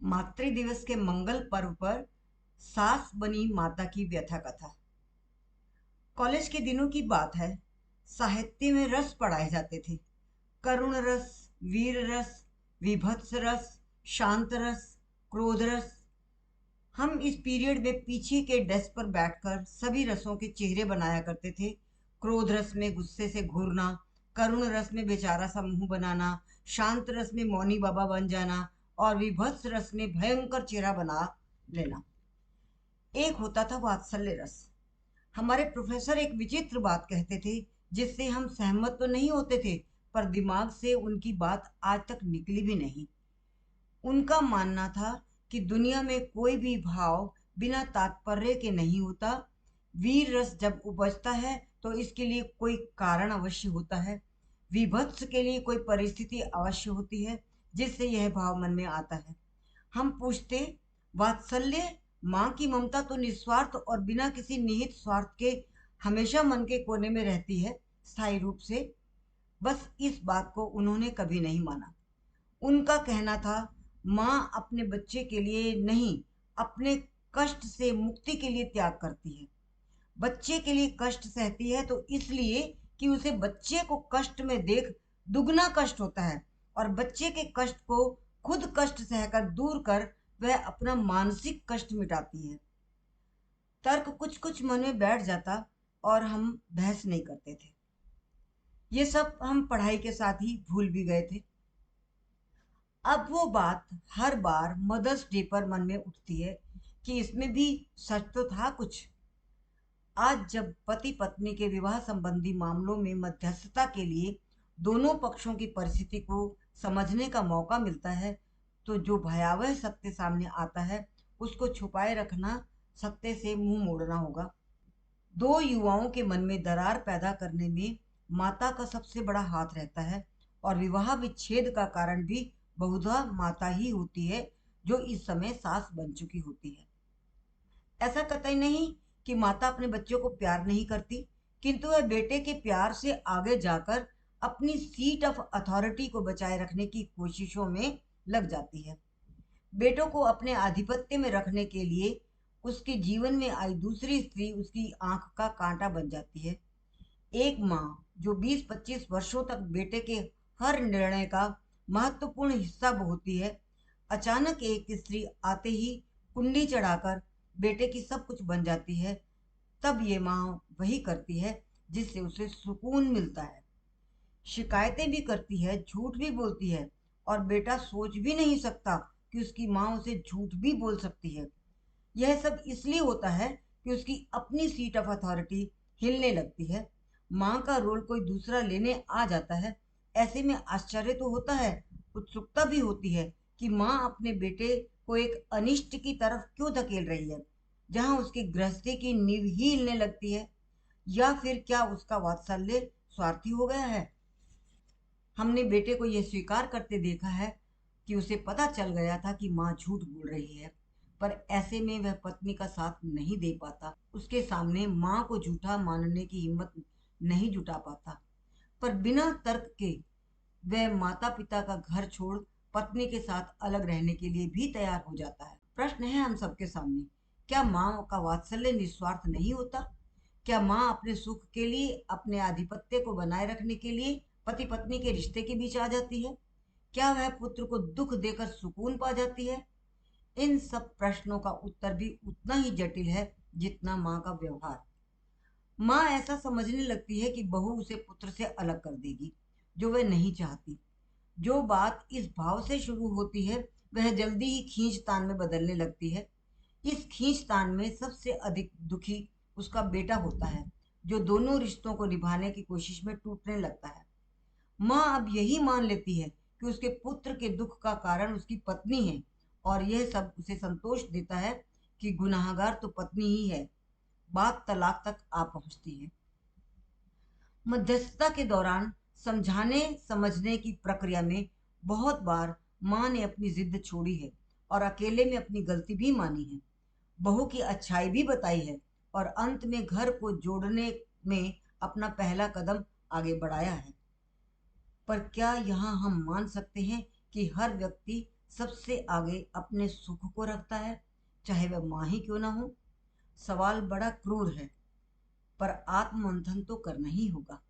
मातृ दिवस के मंगल पर्व पर सास बनी माता की व्यथा कथा। कॉलेज के दिनों की बात है। साहित्य में रस पढ़ाए जाते थे। करुण रस, वीर रस, विभत्स रस, शांत रस, क्रोध रस। हम इस पीरियड में पीछे के डेस्क पर बैठकर सभी रसों के चेहरे बनाया करते थे। क्रोध रस में गुस्से से घूरना, करुण रस में बेचारा सा मुंह बनाना, शांत रस में मौनी बाबा बन जाना और विभत्स रस में भयंकर चेहरा बना लेना। एक होता था वात्सल्य रस। हमारे प्रोफेसर एक विचित्र बात कहते थे जिससे हम सहमत तो नहीं होते थे, पर दिमाग से उनकी बात आज तक निकली भी नहीं। उनका मानना था कि दुनिया में कोई भी भाव बिना तात्पर्य के नहीं होता। वीर रस जब उपजता है तो इसके लिए कोई कारण अवश्य होता है। विभत्स के लिए कोई परिस्थिति अवश्य होती है जिससे यह भाव मन में आता है। हम पूछते, वात्सल्य, माँ की ममता तो निस्वार्थ और बिना किसी निहित स्वार्थ के हमेशा मन के कोने में रहती है, स्थायी रूप से। बस इस बात को उन्होंने कभी नहीं माना। उनका कहना था, माँ अपने बच्चे के लिए नहीं, अपने कष्ट से मुक्ति के लिए त्याग करती है। बच्चे के लिए कष्ट सहती है तो इसलिए कि उसे बच्चे को कष्ट में देख दुगना कष्ट होता है, और बच्चे के कष्ट को खुद कष्ट सहकर दूर कर वह अपना मानसिक कष्ट मिटाती है। तर्क कुछ कुछ मन में बैठ जाता और हम बहस नहीं करते थे। ये सब हम पढ़ाई के साथ ही भूल भी गए थे। अब वो बात हर बार मदर्स डे पर मन में उठती है कि इसमें भी सच तो था कुछ। आज जब पति पत्नी के विवाह संबंधी मामलों में मध्यस्थता के लिए दोनों पक्षों की परिस्थिति को समझने का मौका मिलता है, तो जो भयावह सत्य सामने आता है उसको छुपाए रखना सत्य से मुंह मोड़ना होगा। दो युवाओं के मन में दरार पैदा करने में माता का सबसे बड़ा हाथ रहता है, और विवाह विच्छेद का कारण भी बहुधा माता ही होती है, जो इस समय सास बन चुकी होती है। ऐसा कतई नहीं कि माता अपने बच्चों को प्यार नहीं करती, किंतु वह बेटे के प्यार से आगे जाकर अपनी सीट ऑफ अथॉरिटी को बचाए रखने की कोशिशों में लग जाती है। बेटों को अपने आधिपत्य में रखने के लिए उसके जीवन में आई दूसरी स्त्री उसकी आंख का कांटा बन जाती है। एक माँ जो 20-25 वर्षों तक बेटे के हर निर्णय का महत्वपूर्ण हिस्सा होती है, अचानक एक स्त्री आते ही कुंडी चढ़ाकर बेटे की सब कुछ बन जाती है। तब ये माँ वही करती है जिससे उसे सुकून मिलता है। शिकायतें भी करती है, झूठ भी बोलती है, और बेटा सोच भी नहीं सकता कि उसकी माँ उसे झूठ भी बोल सकती है। यह सब इसलिए होता है कि उसकी अपनी सीट ऑफ अथॉरिटी हिलने लगती है। माँ का रोल कोई दूसरा लेने आ जाता है। ऐसे में आश्चर्य तो होता है, उत्सुकता भी होती है कि माँ अपने बेटे को एक अनिष्ट की तरफ क्यों धकेल रही है, जहाँ उसकी गृहस्थी की नींव ही हिलने लगती है। या फिर क्या उसका वात्सल्य स्वार्थी हो गया है? हमने बेटे को यह स्वीकार करते देखा है कि उसे पता चल गया था कि माँ झूठ बोल रही है, पर ऐसे में वह पत्नी का साथ नहीं दे पाता। उसके सामने माँ को झूठा मानने की हिम्मत नहीं जुटा पाता, पर बिना तर्क के वह माता पिता का घर छोड़ पत्नी के साथ अलग रहने के लिए भी तैयार हो जाता है। प्रश्न है हम सबके सामने, क्या माँ का वात्सल्य निस्वार्थ नहीं होता? क्या माँ अपने सुख के लिए, अपने आधिपत्य को बनाए रखने के लिए पति पत्नी के रिश्ते के बीच आ जाती है? क्या वह पुत्र को दुख देकर सुकून पा जाती है? इन सब प्रश्नों का उत्तर भी उतना ही जटिल है जितना माँ का व्यवहार। माँ ऐसा समझने लगती है कि बहू उसे पुत्र से अलग कर देगी, जो वह नहीं चाहती। जो बात इस भाव से शुरू होती है वह जल्दी ही खींचतान में बदलने लगती है। इस खींचतान में सबसे अधिक दुखी उसका बेटा होता है, जो दोनों रिश्तों को निभाने की कोशिश में टूटने लगता है। माँ अब यही मान लेती है कि उसके पुत्र के दुख का कारण उसकी पत्नी है, और यह सब उसे संतोष देता है कि गुनाहगार तो पत्नी ही है। बात तलाक तक आ पहुंचती है। मध्यस्थता के दौरान समझाने समझने की प्रक्रिया में बहुत बार माँ ने अपनी जिद छोड़ी है और अकेले में अपनी गलती भी मानी है, बहू की अच्छाई भी बताई है, और अंत में घर को जोड़ने में अपना पहला कदम आगे बढ़ाया है। पर क्या यहाँ हम मान सकते हैं कि हर व्यक्ति सबसे आगे अपने सुख को रखता है, चाहे वह माँ ही क्यों ना हो। सवाल बड़ा क्रूर है, पर आत्ममंथन तो करना ही होगा।